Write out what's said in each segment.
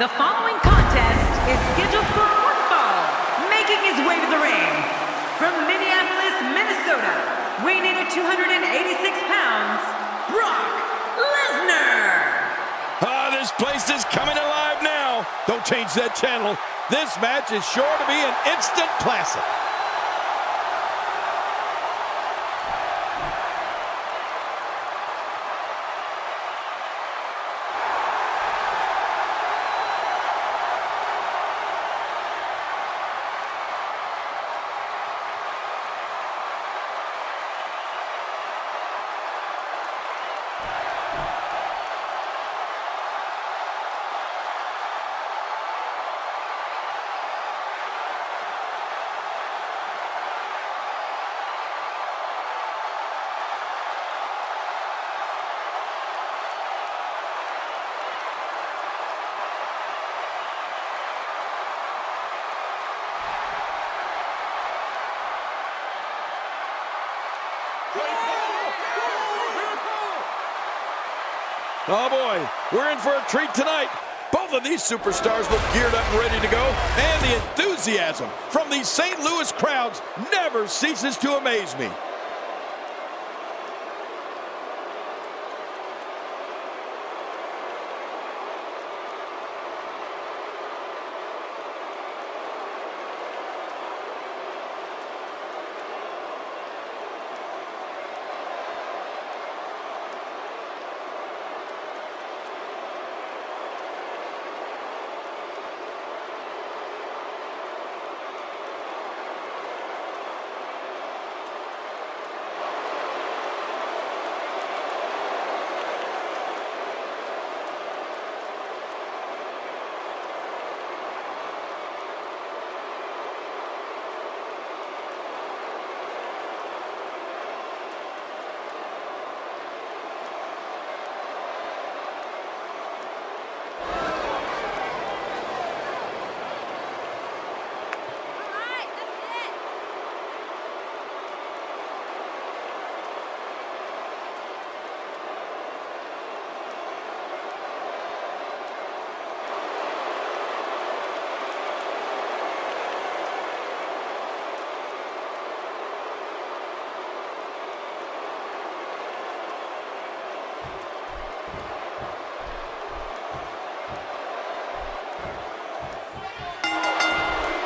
The following contest is scheduled for one fall. Making his way to the ring from Minneapolis, Minnesota, weighing in at 286 pounds, Brock Lesnar. This place is coming alive now. Don't change that channel. This match is sure to be an instant classic. Oh boy, we're in for a treat tonight. Both of these superstars look geared up and ready to go, and the enthusiasm from these St. Louis crowds never ceases to amaze me.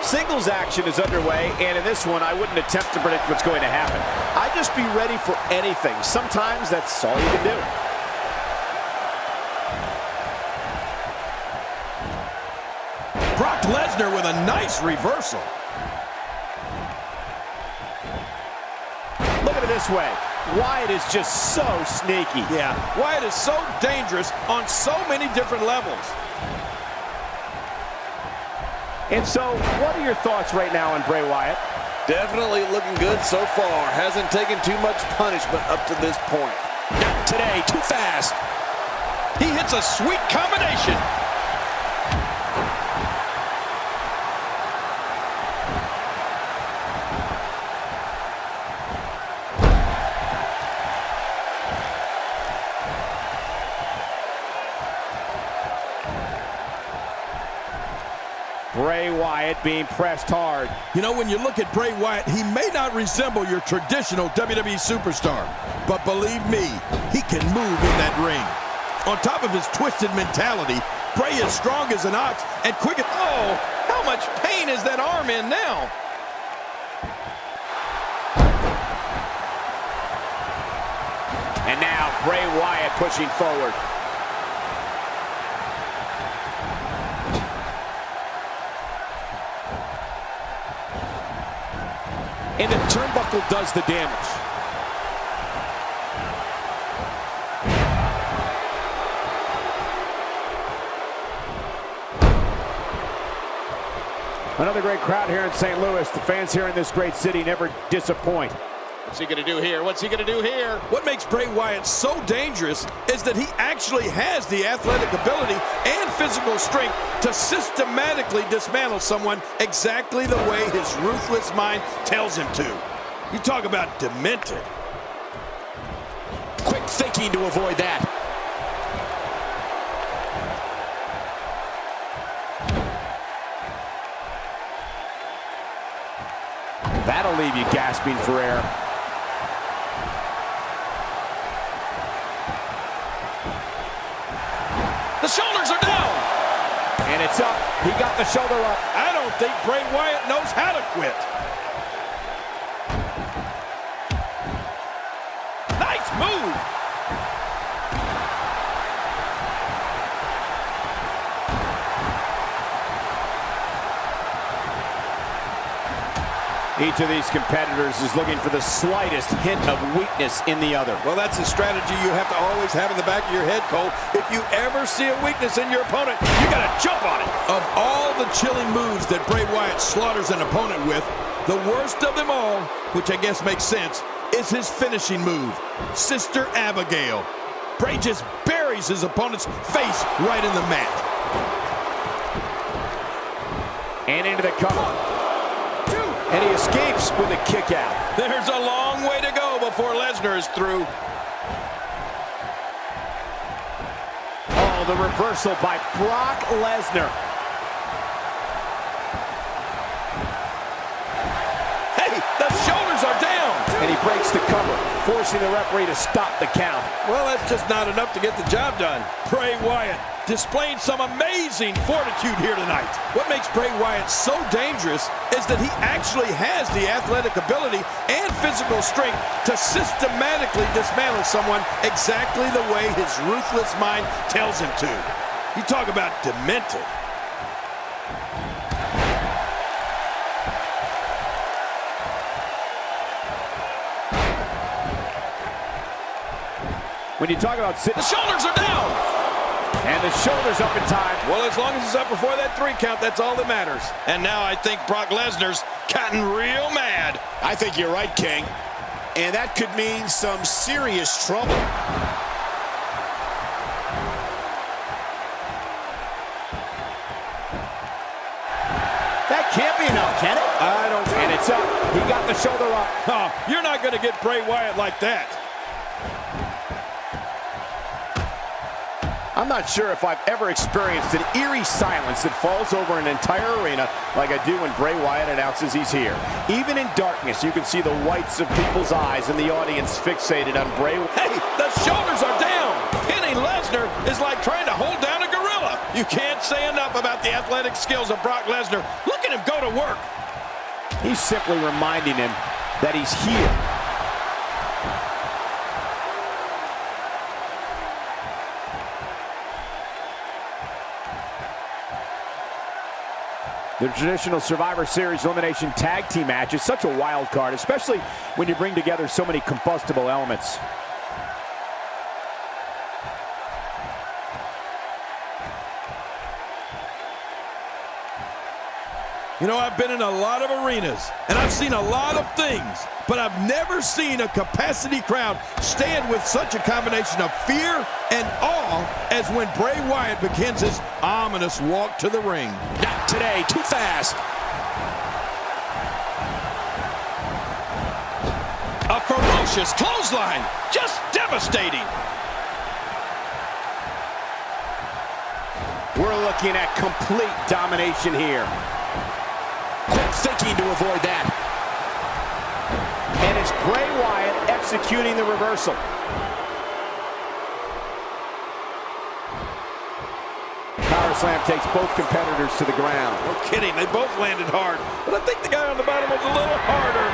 Singles action is underway, and in this one, I wouldn't attempt to predict what's going to happen. I'd just be ready for anything. Sometimes that's all you can do. Brock Lesnar with a nice reversal. Look at it this way. Wyatt is just so sneaky. Yeah, Wyatt is so dangerous on so many different levels. And so, what are your thoughts right now on Bray Wyatt? Definitely looking good so far. Hasn't taken too much punishment up to this point. Not today, too fast. He hits a sweet combination. Bray Wyatt being pressed hard. You know, when you look at Bray Wyatt, he may not resemble your traditional WWE superstar, but believe me, he can move in that ring. On top of his twisted mentality, Bray is strong as an ox and quick as... Oh, how much pain is that arm in now? And now Bray Wyatt pushing forward. And the turnbuckle does the damage. Another great crowd here in St. Louis. The fans here in this great city never disappoint. What's he going to do here? What's he going to do here? What makes Bray Wyatt so dangerous is that he actually has the athletic ability and physical strength to systematically dismantle someone exactly the way his ruthless mind tells him to. You talk about demented. Quick thinking to avoid that. grasping for air. The shoulders are down. And it's up. He got the shoulder up. I don't think Bray Wyatt knows how to quit. Nice move. Each of these competitors is looking for the slightest hint of weakness in the other. Well, that's a strategy you have to always have in the back of your head, Cole. If you ever see a weakness in your opponent, you got to jump on it. Of all the chilling moves that Bray Wyatt slaughters an opponent with, the worst of them all, which I guess makes sense, is his finishing move, Sister Abigail. Bray just buries his opponent's face right in the mat. And into the cover. And he escapes with a kick out. There's a long way to go before Lesnar is through. Oh, the reversal by Brock Lesnar. Hey, the shoulders are down. And he breaks the cover, forcing the referee to stop the count. Well, that's just not enough to get the job done. Bray Wyatt displaying some amazing fortitude here tonight. What makes Bray Wyatt so dangerous is that he actually has the athletic ability and physical strength to systematically dismantle someone exactly the way his ruthless mind tells him to. You talk about demented. When you talk about The shoulders are down. and the shoulders up in time. Well, as long as it's up before that 3 count, that's all that matters. And now I think Brock Lesnar's gotten real mad. I think you're right, King. And that could mean some serious trouble. That can't be enough, can it? I don't think. And it's up. He got the shoulder up. Oh, you're not going to get Bray Wyatt like that. I'm not sure if I've ever experienced an eerie silence that falls over an entire arena like I do when Bray Wyatt announces he's here. Even in darkness, you can see the whites of people's eyes and the audience fixated on Bray. Hey, the shoulders are down. Pinning Lesnar is like trying to hold down a gorilla. You can't say enough about the athletic skills of Brock Lesnar. Look at him go to work. He's simply reminding him that he's here. The traditional Survivor Series Elimination Tag Team match is such a wild card, especially when you bring together so many combustible elements. You know, I've been in a lot of arenas, and I've seen a lot of things, but I've never seen a capacity crowd stand with such a combination of fear and awe as when Bray Wyatt begins his ominous walk to the ring. Not today, too fast. A ferocious clothesline, just devastating. We're looking at complete domination here. Quick thinking to avoid that. And it's Bray Wyatt executing the reversal. Power slam takes both competitors to the ground. No kidding, they both landed hard, but I think the guy on the bottom was a little harder.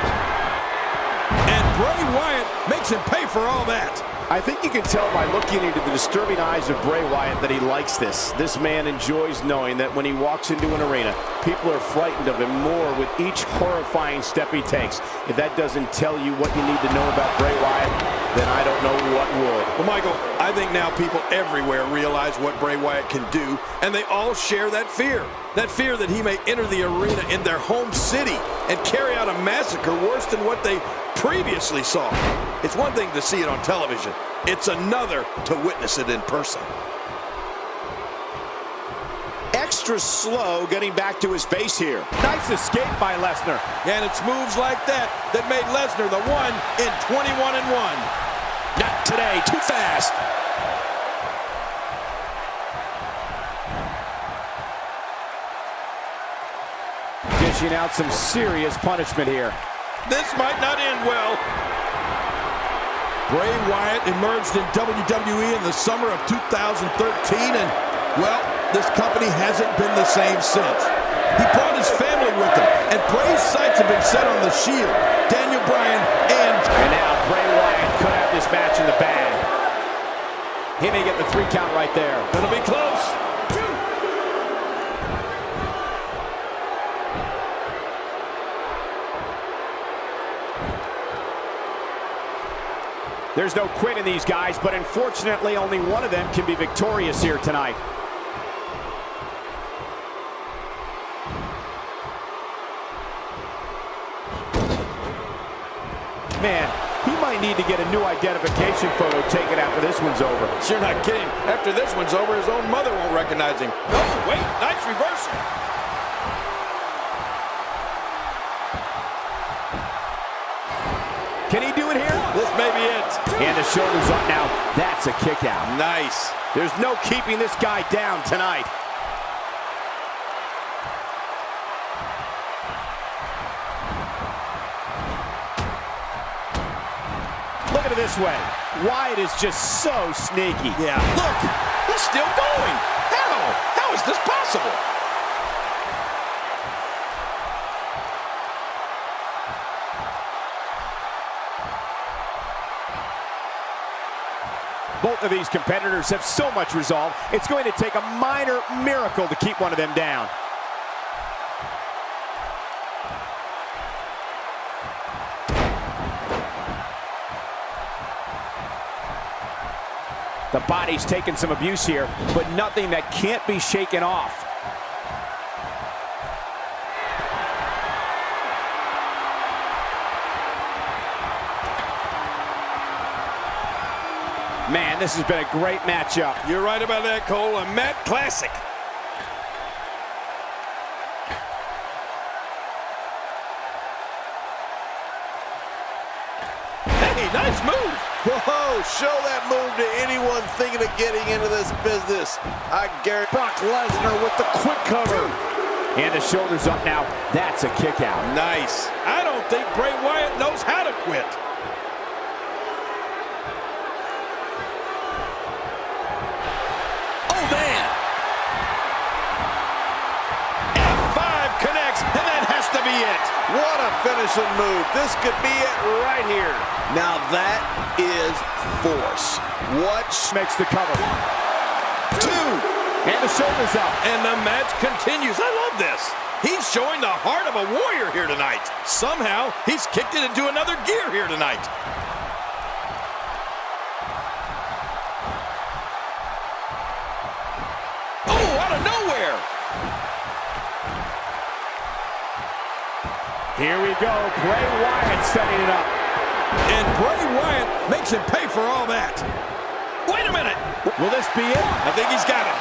And Bray Wyatt makes him pay for all that. I think you can tell by looking into the disturbing eyes of Bray Wyatt that he likes this. This man enjoys knowing that when he walks into an arena, people are frightened of him more with each horrifying step he takes. If that doesn't tell you what you need to know about Bray Wyatt, then I don't know what would. Well, Michael, I think now people everywhere realize what Bray Wyatt can do, and they all share that fear. That fear that he may enter the arena in their home city and carry out a massacre worse than what they previously saw. It's one thing to see it on television. It's another to witness it in person. Extra slow getting back to his base here. Nice escape by Lesnar. And it's moves like that that made Lesnar the one in 21-1. Not today, too fast. Dishing out some serious punishment here. This might not end well. Bray Wyatt emerged in WWE in the summer of 2013, and, well, this company hasn't been the same since. He brought his family with him, and Bray's sights have been set on the Shield, Daniel Bryan, and now Bray Wyatt could have this match in the bag. He may get the 3 count right there. Gonna be close. There's no quit in these guys, but unfortunately only one of them can be victorious here tonight. Man, he might need to get a new identification photo taken after this one's over. You're not kidding. After this one's over, his own mother won't recognize him. Oh, wait, nice reversal. Can he do it here? This may be it. And the shoulder's up now. That's a kick out. Nice. There's no keeping this guy down tonight. Look at it this way. Wyatt is just so sneaky. Yeah, look, he's still going. How is this possible? Both of these competitors have so much resolve, it's going to take a minor miracle to keep one of them down. The body's taken some abuse here, but nothing that can't be shaken off. Man, this has been a great matchup. You're right about that, Cole. A Matt classic. Hey, nice move. Whoa, show that move to anyone thinking of getting into this business. I guarantee Brock Lesnar with the quick cover. And the shoulder's up now. That's a kick out. Nice. I don't think Bray Wyatt knows how to quit. Oh, man. F5 connects, and that has to be it. What a finishing move. This could be it right here. Now that is force. What Makes the cover. 2. And the shoulder's up. And the match continues. I love this. He's showing the heart of a warrior here tonight. Somehow, he's kicked it into another gear here tonight. Oh, out of nowhere. Here we go. Bray Wyatt setting it up. And Bray Wyatt makes him pay for all that. Wait a minute. Will this be it? I think he's got it.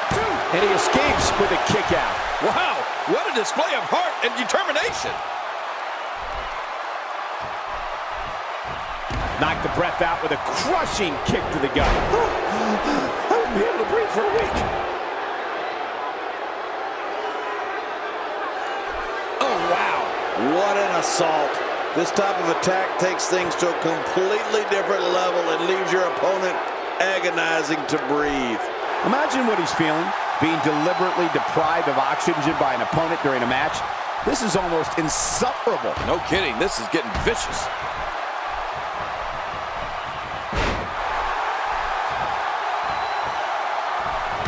And he escapes with a kick out. Wow, what a display of heart and determination. Knocked the breath out with a crushing kick to the gut. I won't be able to breathe for a week. Oh, wow. What an assault. This type of attack takes things to a completely different level and leaves your opponent agonizing to breathe. Imagine what he's feeling, being deliberately deprived of oxygen by an opponent during a match. This is almost insufferable. No kidding, this is getting vicious.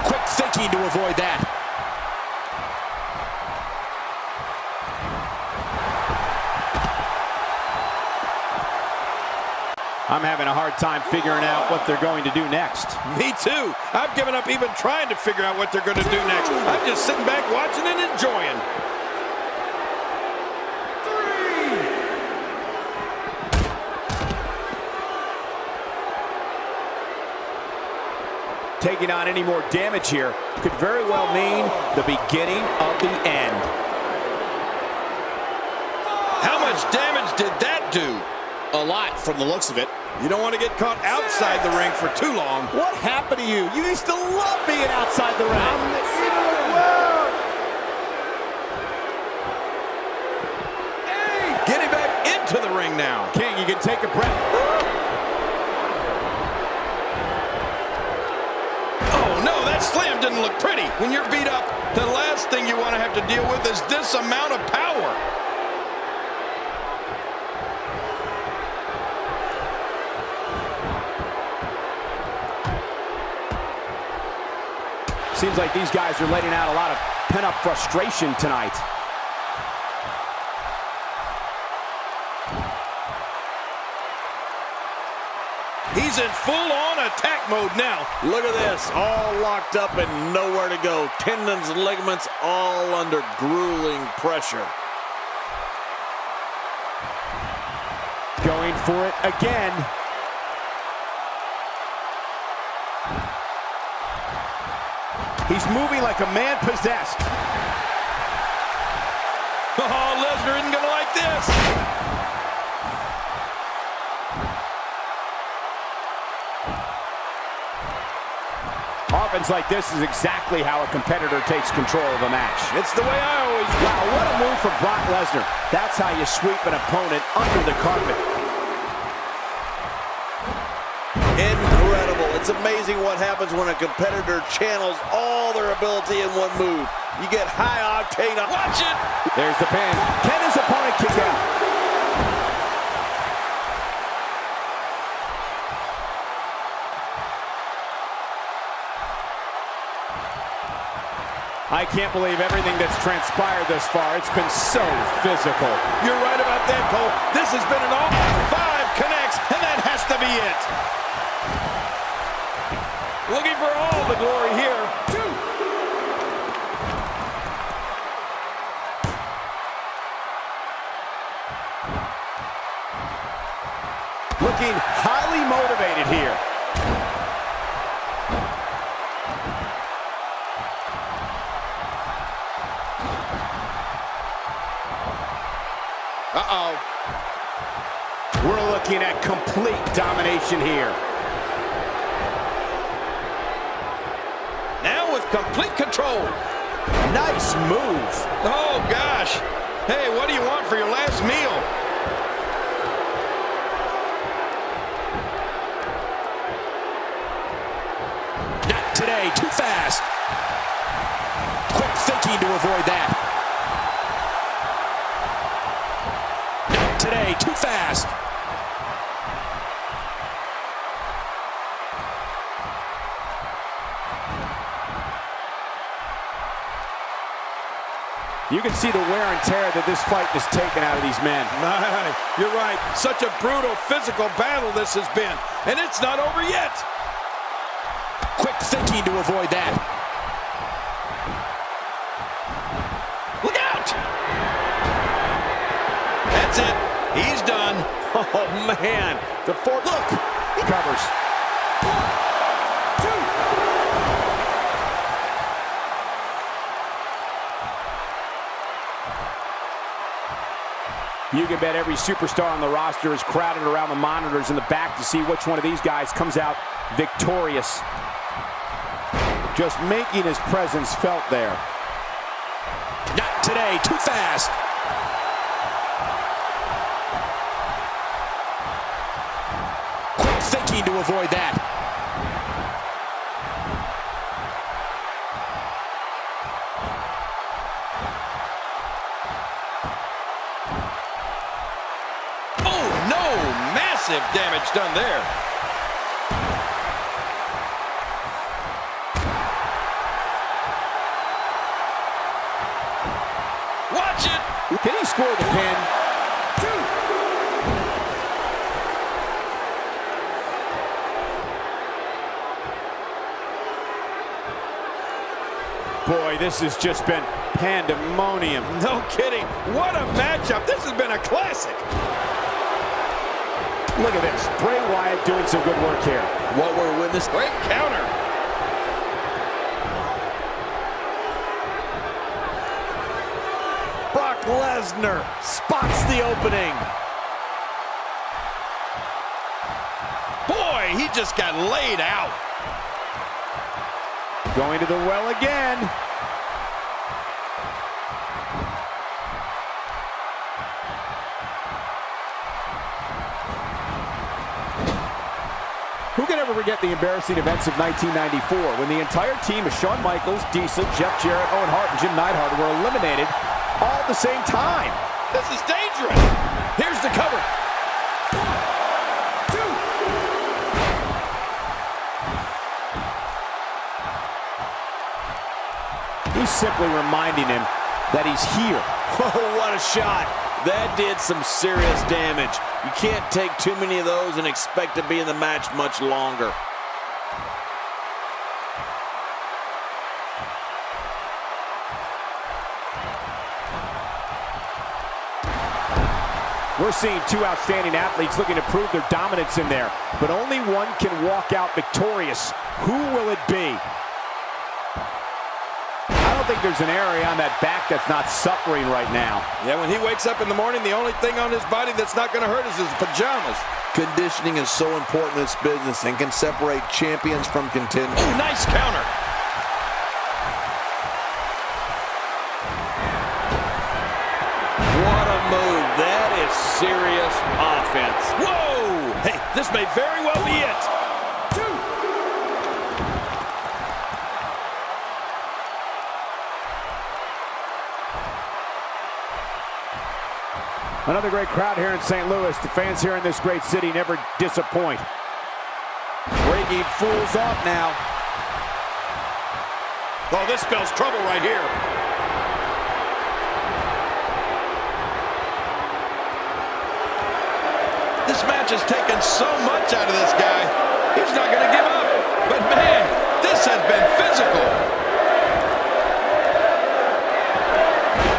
Quick thinking to avoid that. I'm having a hard time figuring out what they're going to do next. Me too. I've given up even trying to figure out what they're going to do next. I'm just sitting back watching and enjoying. 3. Taking on any more damage here could very well mean the beginning of the end. How much damage did that do? A lot from the looks of it. You don't want to get caught outside the ring for too long. What happened to you? You used to love being outside the ring. Getting back into into the ring now. King, you can take a breath. Oh, no, that slam didn't look pretty. When you're beat up, the last thing you want to have to deal with is this amount of power. Seems like these guys are letting out a lot of pent-up frustration tonight. He's in full-on attack mode now. Look at this, all locked up and nowhere to go. Tendons, ligaments, all under grueling pressure. Going for it again. He's moving like a man possessed. Oh, Lesnar isn't going to like this. Offense like this is exactly how a competitor takes control of a match. It's the way I always... Wow, what a move from Brock Lesnar. That's how you sweep an opponent under the carpet. Incredible. It's amazing what happens when a competitor channels all their ability in one move. You get high octane. Watch it. There's the pin. Can his opponent kick out? I can't believe everything that's transpired thus far. It's been so physical. You're right about that, Cole. This has been an all 5 connects, and that has to be it. Looking for all the glory here. 2. Looking highly motivated here. Uh-oh. We're looking at complete domination here. Now with complete control. Nice move. Oh, gosh. Hey, what do you want for your last meal? Not today, too fast. Quick thinking to avoid that. Not today, too fast. You can see the wear and tear that this fight has taken out of these men. You're right. Such a brutal physical battle this has been. And it's not over yet. Quick thinking to avoid that. Look out! That's it. He's done. Oh, man. The fourth. Look. He covers. 1, 2. You can bet every superstar on the roster is crowded around the monitors in the back to see which one of these guys comes out victorious. Just making his presence felt there. Not today, too fast. Quick thinking to avoid that. Oh, no. Massive damage done there. Watch it. Can he score the pin? 2. Boy, this has just been pandemonium. No kidding. What a matchup. This has been a classic. Look at this. Bray Wyatt doing some good work here. What we're witnessing. Great counter. Brock Lesnar spots the opening. Boy, he just got laid out. Going to the well again. can ever forget the embarrassing events of 1994 when the entire team of Shawn Michaels, Diesel, Jeff Jarrett, Owen Hart, and Jim Neidhart were eliminated all at the same time? This is dangerous. Here's the cover. He's simply reminding him that he's here. Oh, what a shot. That did some serious damage. You can't take too many of those and expect to be in the match much longer. We're seeing two outstanding athletes looking to prove their dominance in there, but only one can walk out victorious. Who will it be? I don't think there's an area on that back that's not suffering right now. Yeah, when he wakes up in the morning, the only thing on his body that's not going to hurt is his pajamas. Conditioning is so important in this business and can separate champions from contenders. Ooh, nice counter. What a move. That is serious offense. Whoa! Hey, this may very well be it. Another great crowd here in St. Louis. The fans here in this great city never disappoint. Breaking fools off now. Oh, this spells trouble right here. This match has taken so much out of this guy. He's not going to give up. But man, this has been physical.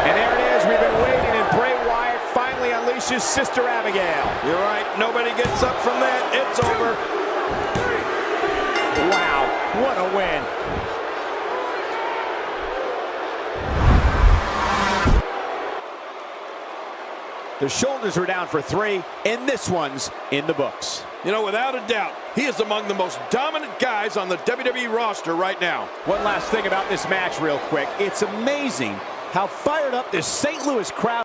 And there it is. We've been waiting, and Bray Wyatt finally unleashes Sister Abigail. You're right. Nobody gets up from that. It's over. Wow, what a win. The shoulders are down for 3, and this one's in the books. You know, without a doubt, he is among the most dominant guys on the WWE roster right now. One last thing about this match real quick. It's amazing how fired up this St. Louis crowd